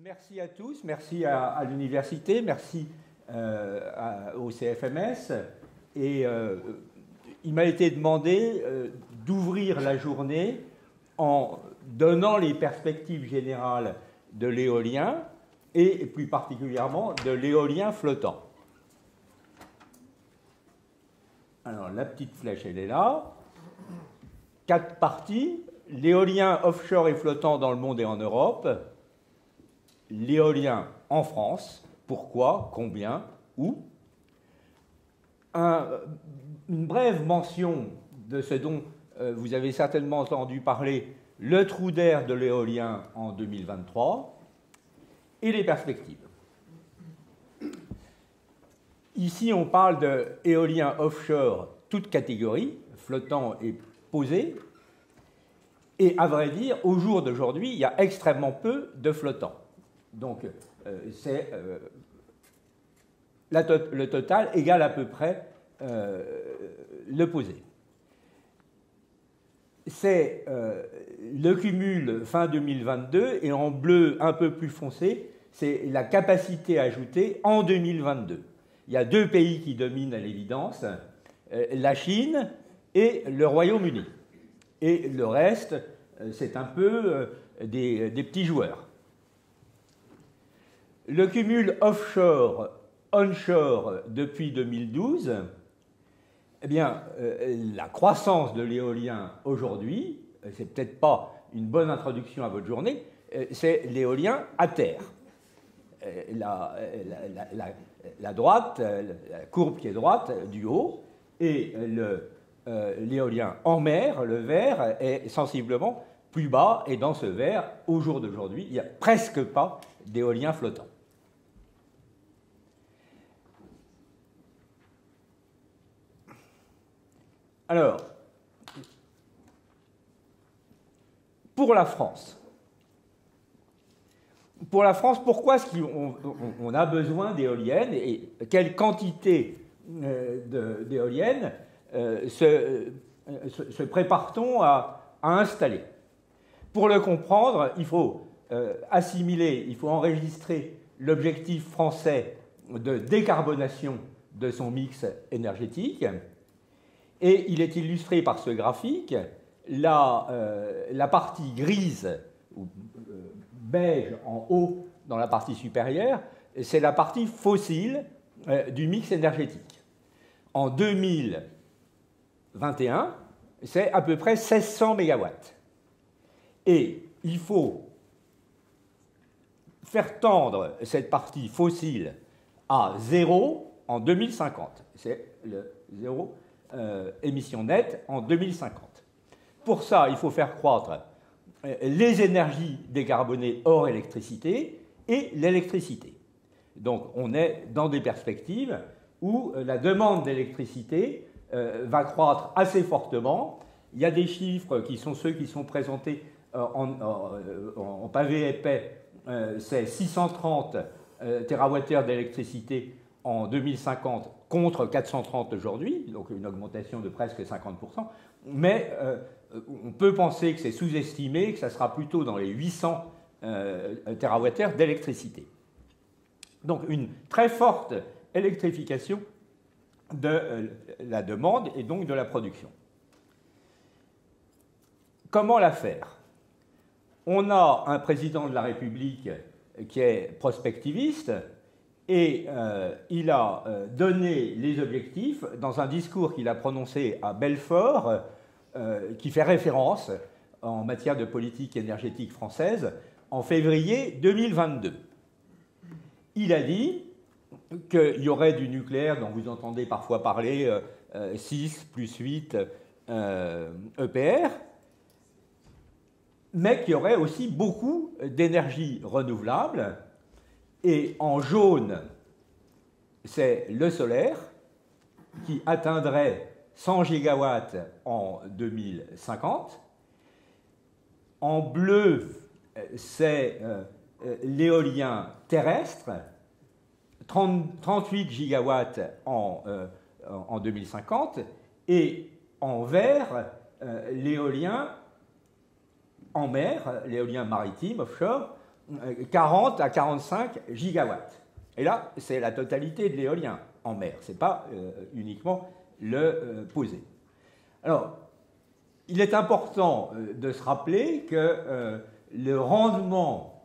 Merci à tous, merci à l'université, merci au CFMS. Et il m'a été demandé d'ouvrir la journée en donnant les perspectives générales de l'éolien et plus particulièrement de l'éolien flottant. Alors la petite flèche, elle est là. 4 parties. L'éolien offshore et flottant dans le monde et en Europe. L'éolien en France. Pourquoi, combien, où. Une brève mention de ce dont vous avez certainement entendu parler, le trou d'air de l'éolien en 2023 et les perspectives. Ici, on parle d'éolien offshore, toute catégorie, flottant et posé. Et à vrai dire, au jour d'aujourd'hui, il y a extrêmement peu de flottants. Donc, c'est le total égale à peu près le posé. C'est le cumul fin 2022, et en bleu un peu plus foncé, c'est la capacité ajoutée en 2022. Il y a 2 pays qui dominent à l'évidence, la Chine et le Royaume-Uni. Et le reste, c'est un peu des petits joueurs. Le cumul offshore-onshore depuis 2012, eh bien, la croissance de l'éolien aujourd'hui, c'est peut-être pas une bonne introduction à votre journée, c'est l'éolien à terre. La droite, la courbe qui est droite du haut, et l'éolien en mer, le vert, est sensiblement plus bas, et dans ce vert, au jour d'aujourd'hui, il n'y a presque pas d'éolien flottant. Alors, pour la France, pourquoi est-ce qu'on a besoin d'éoliennes et quelle quantité d'éoliennes se prépare-t-on à installer? Pour le comprendre, il faut assimiler, il faut enregistrer l'objectif français de décarbonation de son mix énergétique. Et il est illustré par ce graphique. La partie grise, ou beige en haut dans la partie supérieure, c'est la partie fossile du mix énergétique. En 2021, c'est à peu près 1600 MW. Et il faut faire tendre cette partie fossile à 0 en 2050. C'est le 0 émissions nettes en 2050. Pour ça, il faut faire croître les énergies décarbonées hors électricité et l'électricité. Donc on est dans des perspectives où la demande d'électricité va croître assez fortement. Il y a des chiffres qui sont ceux qui sont présentés en pavé épais, c'est 630 TWh d'électricité en 2050 contre 430 aujourd'hui, donc une augmentation de presque 50%, mais on peut penser que c'est sous-estimé, que ça sera plutôt dans les 800 TWh d'électricité. Donc une très forte électrification de la demande et donc de la production. Comment la faire? On a un président de la République qui est prospectiviste, et il a donné les objectifs dans un discours qu'il a prononcé à Belfort, qui fait référence en matière de politique énergétique française, en février 2022. Il a dit qu'il y aurait du nucléaire dont vous entendez parfois parler, 6 plus 8 EPR, mais qu'il y aurait aussi beaucoup d'énergie renouvelable. Et en jaune, c'est le solaire, qui atteindrait 100 gigawatts en 2050. En bleu, c'est l'éolien terrestre, 38 gigawatts en 2050. Et en vert, l'éolien en mer, l'éolien maritime, offshore, 40 à 45 gigawatts. Et là, c'est la totalité de l'éolien en mer, ce n'est pas uniquement le posé. Alors, il est important de se rappeler que le rendement,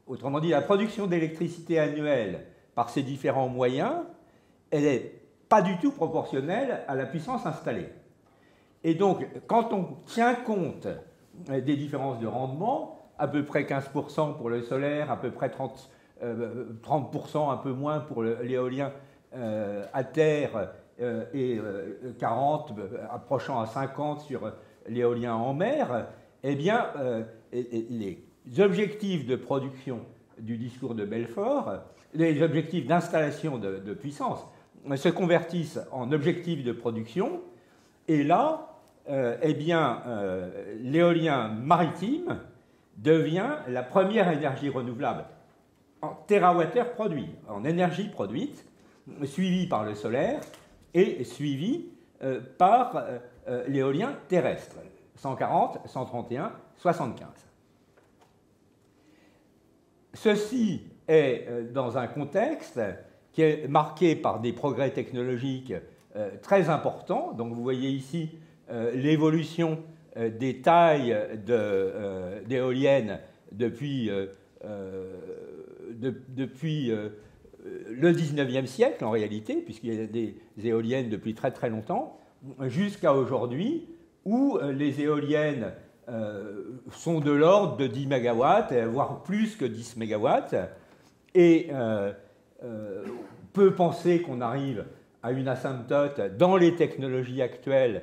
autrement dit la production d'électricité annuelle par ces différents moyens, elle n'est pas du tout proportionnelle à la puissance installée. Et donc, quand on tient compte des différences de rendement, à peu près 15% pour le solaire, à peu près 30% un peu moins pour l'éolien à terre et 40, approchant à 50 sur l'éolien en mer, eh bien, les objectifs de production du discours de Belfort, les objectifs d'installation de puissance, se convertissent en objectifs de production, et là, eh bien, l'éolien maritime devient la première énergie renouvelable en térawattheure produit, en énergie produite, suivie par le solaire et suivie par l'éolien terrestre, 140, 131, 75. Ceci est dans un contexte qui est marqué par des progrès technologiques très importants. Donc vous voyez ici l'évolution des tailles d'éoliennes depuis le 19e siècle, en réalité, puisqu'il y a des éoliennes depuis très très longtemps, jusqu'à aujourd'hui, où les éoliennes sont de l'ordre de 10 MW, voire plus que 10 MW, et peut penser qu'on arrive à une asymptote dans les technologies actuelles,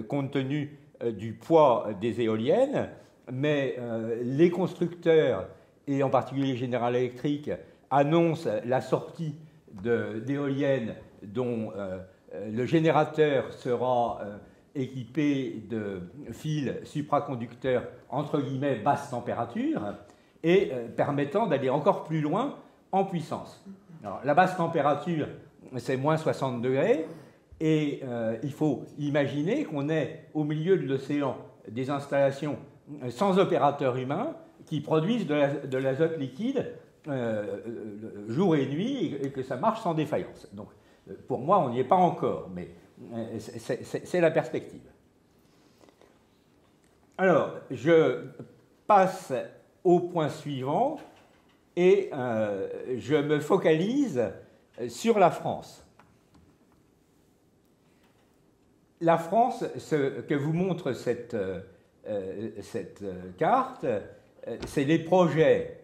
compte tenu du poids des éoliennes, mais les constructeurs, et en particulier General Electric, annoncent la sortie d'éoliennes dont le générateur sera équipé de fils supraconducteurs entre guillemets basse température et permettant d'aller encore plus loin en puissance. Alors, la basse température, c'est moins 60 degrés, et il faut imaginer qu'on est au milieu de l'océan des installations sans opérateur humain qui produisent de l'azote liquide jour et nuit, et que ça marche sans défaillance. Donc, pour moi, on n'y est pas encore, mais c'est la perspective. Alors, je passe au point suivant et je me focalise sur la France. La France, ce que vous montre cette carte, c'est les projets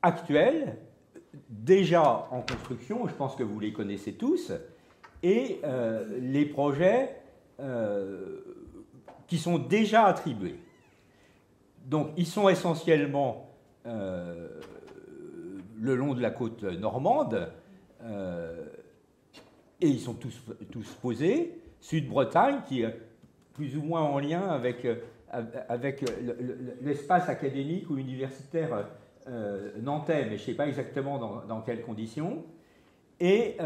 actuels, déjà en construction, je pense que vous les connaissez tous, et les projets qui sont déjà attribués. Donc, ils sont essentiellement le long de la côte normande, et ils sont tous posés. Sud-Bretagne, qui est plus ou moins en lien avec l'espace académique ou universitaire nantais, mais je ne sais pas exactement dans quelles conditions. Et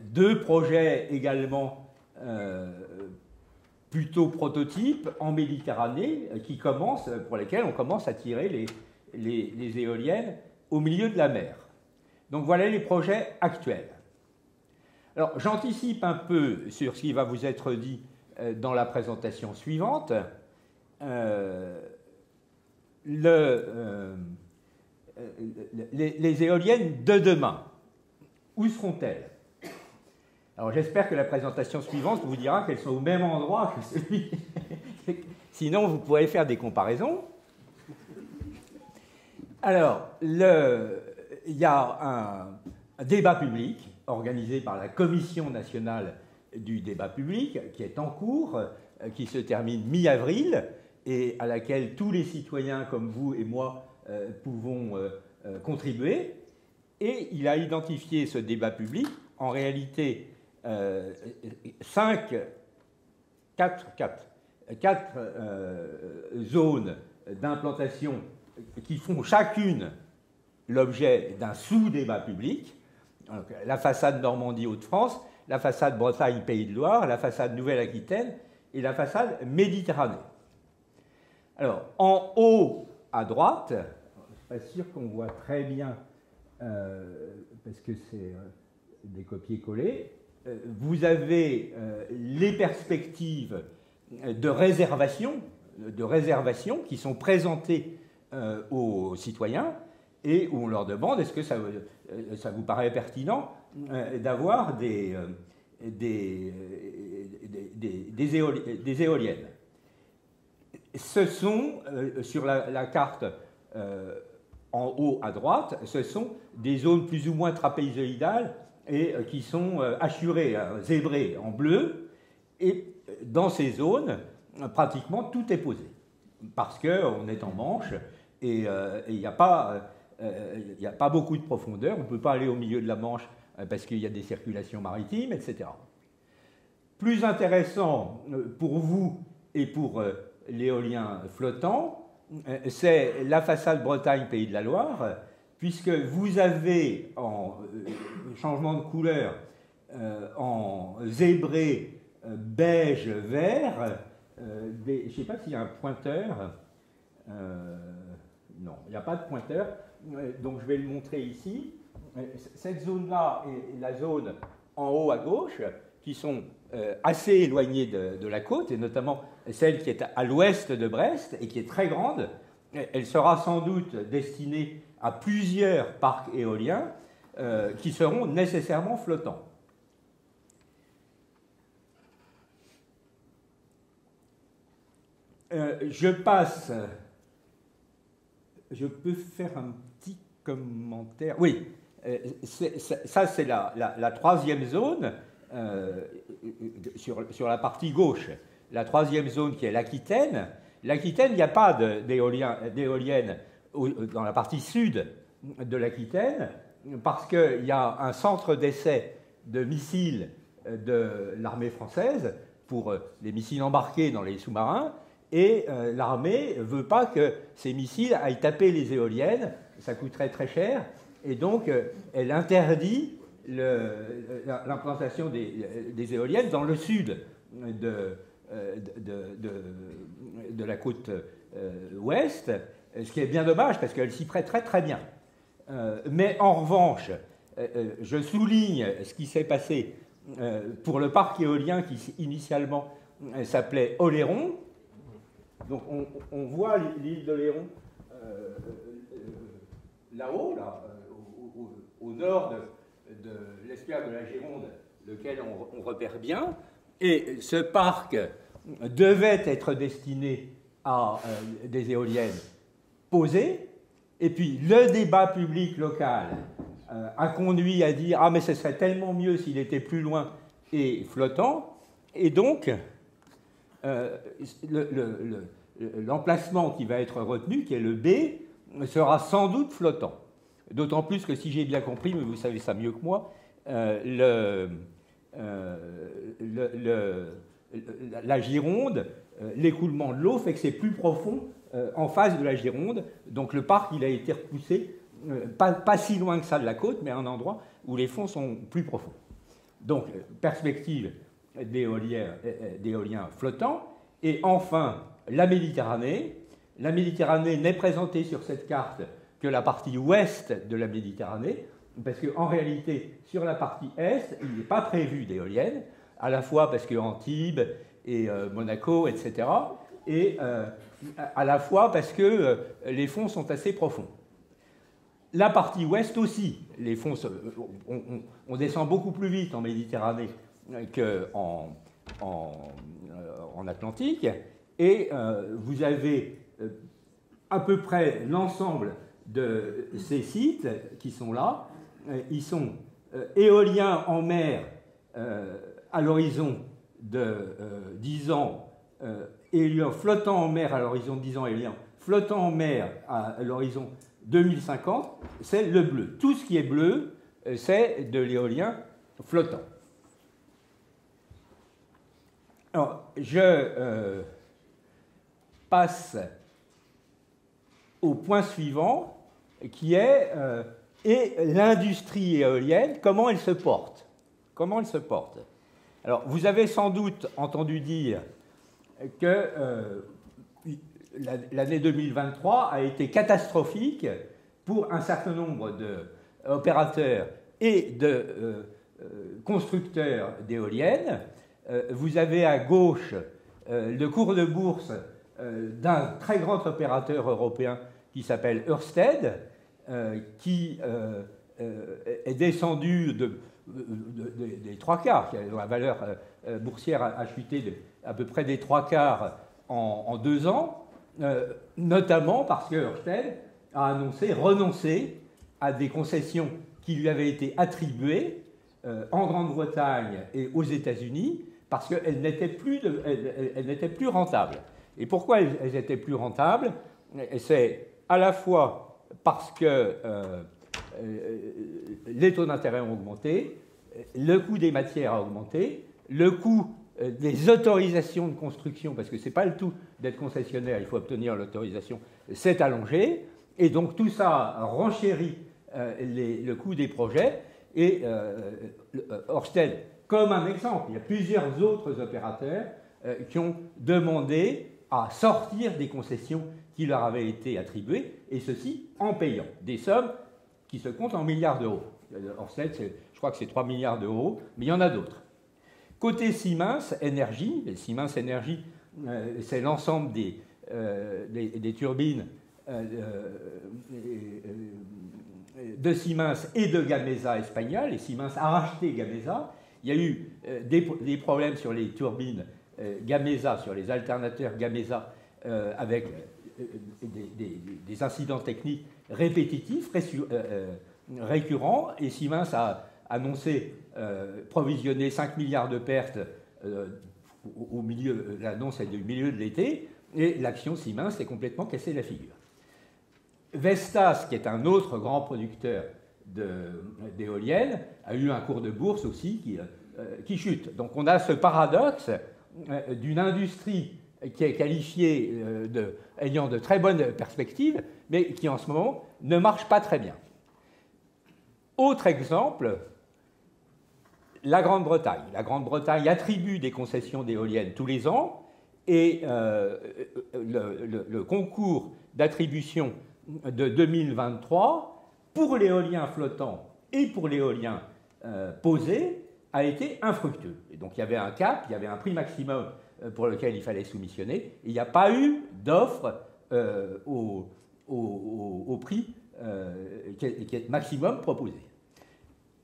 deux projets également plutôt prototypes en Méditerranée pour lesquels on commence à tirer les éoliennes au milieu de la mer. Donc voilà les projets actuels. Alors j'anticipe un peu sur ce qui va vous être dit dans la présentation suivante. Les éoliennes de demain, où seront-elles? Alors j'espère que la présentation suivante vous dira qu'elles sont au même endroit que celui. Sinon, vous pourrez faire des comparaisons. Alors, il y a un débat public organisé par la Commission nationale du débat public qui est en cours, qui se termine mi-avril et à laquelle tous les citoyens comme vous et moi pouvons contribuer. Et il a identifié ce débat public, en réalité, quatre zones d'implantation qui font chacune l'objet d'un sous-débat public. Donc, la façade Normandie-Hauts-de-France, la façade Bretagne-Pays de Loire, la façade Nouvelle-Aquitaine et la façade Méditerranée. Alors, en haut à droite, je ne suis pas sûr qu'on voit très bien, parce que c'est des copier-coller, vous avez les perspectives de réservation qui sont présentées aux citoyens et où on leur demande est-ce que ça vous paraît pertinent d'avoir des éoliennes. Ce sont, sur la carte en haut à droite, ce sont des zones plus ou moins trapézoïdales et qui sont hachurées, zébrées en bleu. Et dans ces zones, pratiquement tout est posé. Parce qu'on est en Manche et il n'y a pas beaucoup de profondeur. On ne peut pas aller au milieu de la Manche parce qu'il y a des circulations maritimes, etc. Plus intéressant pour vous et pour l'éolien flottant, c'est la façade Bretagne-Pays de la Loire, puisque vous avez en changement de couleur en zébré, beige, vert, je ne sais pas s'il y a un pointeur. Non, il n'y a pas de pointeur, donc je vais le montrer ici. Cette zone-là est la zone en haut à gauche, qui sont assez éloignées de la côte, et notamment celle qui est à l'ouest de Brest et qui est très grande. Elle sera sans doute destinée à plusieurs parcs éoliens qui seront nécessairement flottants. Je passe. Je peux faire un petit commentaire. Oui, ça c'est la troisième zone sur la partie gauche. La troisième zone qui est l'Aquitaine. L'Aquitaine, il n'y a pas d'éoliennes dans la partie sud de l'Aquitaine parce qu'il y a un centre d'essai de missiles de l'armée française pour les missiles embarqués dans les sous-marins. Et l'armée ne veut pas que ces missiles aillent taper les éoliennes, ça coûterait très cher, et donc elle interdit l'implantation des éoliennes dans le sud de la côte ouest, ce qui est bien dommage parce qu'elle s'y prête très très bien. Mais en revanche, je souligne ce qui s'est passé pour le parc éolien qui initialement s'appelait Oléron. Donc on voit l'île d'Oléron là-haut, au nord de l'estuaire de la Gironde, lequel on repère bien. Et ce parc devait être destiné à des éoliennes posées. Et puis le débat public local a conduit à dire « Ah, mais ce serait tellement mieux s'il était plus loin et flottant ». Et donc, l'emplacement qui va être retenu, qui est le B, sera sans doute flottant. D'autant plus que, si j'ai bien compris, mais vous savez ça mieux que moi, la Gironde, l'écoulement de l'eau fait que c'est plus profond en face de la Gironde. Donc le parc, il a été repoussé, pas si loin que ça de la côte, mais à un endroit où les fonds sont plus profonds. Donc, perspective d'éoliens flottants. Et enfin, la Méditerranée. La Méditerranée n'est présentée sur cette carte que la partie ouest de la Méditerranée, parce qu'en réalité, sur la partie est, il n'est pas prévu d'éoliennes, à la fois parce que Antibes et Monaco, etc., et à la fois parce que les fonds sont assez profonds. La partie ouest aussi, les fonds, on descend beaucoup plus vite en Méditerranée qu'en Atlantique, et vous avez à peu près l'ensemble de ces sites qui sont là. Ils sont éoliens en mer à l'horizon de 10 ans, éoliens flottants en mer à l'horizon de 10 ans, éoliens flottants en mer à l'horizon 2050, c'est le bleu. Tout ce qui est bleu, c'est de l'éolien flottant. Alors, je passe au point suivant, qui est l'industrie éolienne, comment elle se porte. Comment elle se porte. Alors, vous avez sans doute entendu dire que l'année 2023 a été catastrophique pour un certain nombre d'opérateurs et de constructeurs d'éoliennes. Vous avez à gauche le cours de bourse d'un très grand opérateur européen qui s'appelle Ørsted, qui est descendu des trois quarts, la valeur boursière a chuté à peu près des trois quarts en 2 ans, notamment parce que Ørsted a annoncé renoncer à des concessions qui lui avaient été attribuées en Grande-Bretagne et aux États-Unis parce qu'elles n'étaient plus rentables. Et pourquoi elles étaient plus rentables? C'est à la fois parce que les taux d'intérêt ont augmenté, le coût des matières a augmenté, le coût des autorisations de construction, parce que ce n'est pas le tout d'être concessionnaire, il faut obtenir l'autorisation, s'est allongé, et donc tout ça renchérit le coût des projets, et Ørsted, comme un exemple, il y a plusieurs autres opérateurs qui ont demandé à sortir des concessions qui leur avaient été attribuées, et ceci en payant des sommes qui se comptent en milliards d'euros. Ørsted, je crois que c'est 3 milliards d'euros, mais il y en a d'autres. Côté Siemens Energy, Siemens Energy, c'est l'ensemble des turbines de Siemens et de Gamesa espagnol, et Siemens a racheté Gamesa. Il y a eu des problèmes sur les turbines Gamesa, sur les alternateurs Gamesa, avec des incidents techniques répétitifs, récurrents, et Siemens a annoncé provisionner 5 milliards de pertes au milieu, l'annonce est du milieu de l'été, et l'action Siemens s'est complètement cassé la figure. Vestas, qui est un autre grand producteur d'éoliennes, a eu un cours de bourse aussi qui chute. Donc on a ce paradoxe d'une industrie qui est qualifiée ayant de très bonnes perspectives, mais qui en ce moment ne marche pas très bien. Autre exemple, la Grande-Bretagne. La Grande-Bretagne attribue des concessions d'éoliennes tous les ans, et le concours d'attribution de 2023 pour l'éolien flottant et pour l'éolien posé a été infructueux. Et donc il y avait un cap, il y avait un prix maximum pour lequel il fallait soumissionner, et il n'y a pas eu d'offre au prix qui est maximum proposé.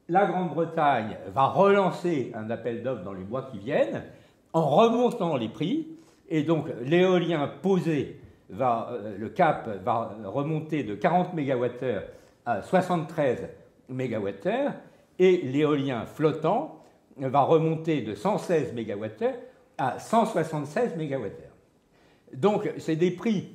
La Grande-Bretagne va relancer un appel d'offres dans les mois qui viennent en remontant les prix, et donc l'éolien posé, le cap va remonter de 40 MWh à 73 MWh, et l'éolien flottant va remonter de 116 MWh à 176 MWh. Donc c'est des prix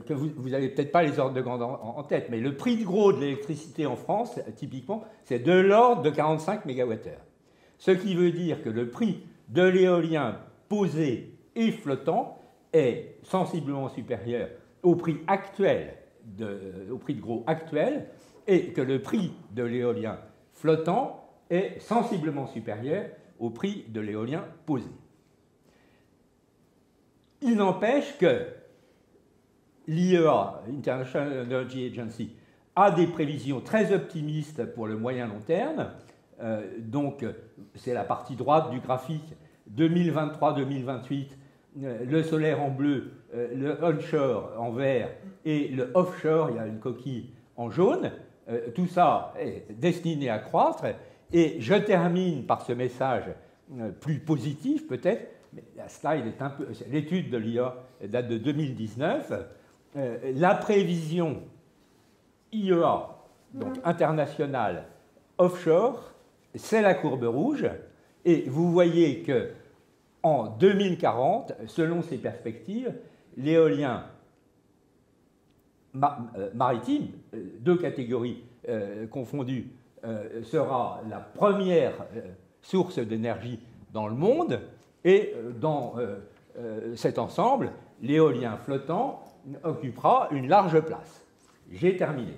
que vous n'avez peut-être pas les ordres de grandeur en tête, mais le prix de gros de l'électricité en France, typiquement, c'est de l'ordre de 45 MWh. Ce qui veut dire que le prix de l'éolien posé et flottant est sensiblement supérieur au prix actuel, au prix de gros actuel, et que le prix de l'éolien flottant est sensiblement supérieur au prix de l'éolien posé. Il n'empêche que l'IEA, International Energy Agency, a des prévisions très optimistes pour le moyen-long terme. Donc, c'est la partie droite du graphique, 2023-2028, le solaire en bleu, le onshore en vert et le offshore, il y a une coquille en jaune. Tout ça est destiné à croître. Et je termine par ce message plus positif, peut-être. Mais la slide est un peu. L'étude de l'IA date de 2019. La prévision IEA, donc internationale, offshore, c'est la courbe rouge. Et vous voyez que en 2040, selon ces perspectives, l'éolien maritime, 2 catégories confondues, sera la première source d'énergie dans le monde, et dans cet ensemble, l'éolien flottant occupera une large place. J'ai terminé.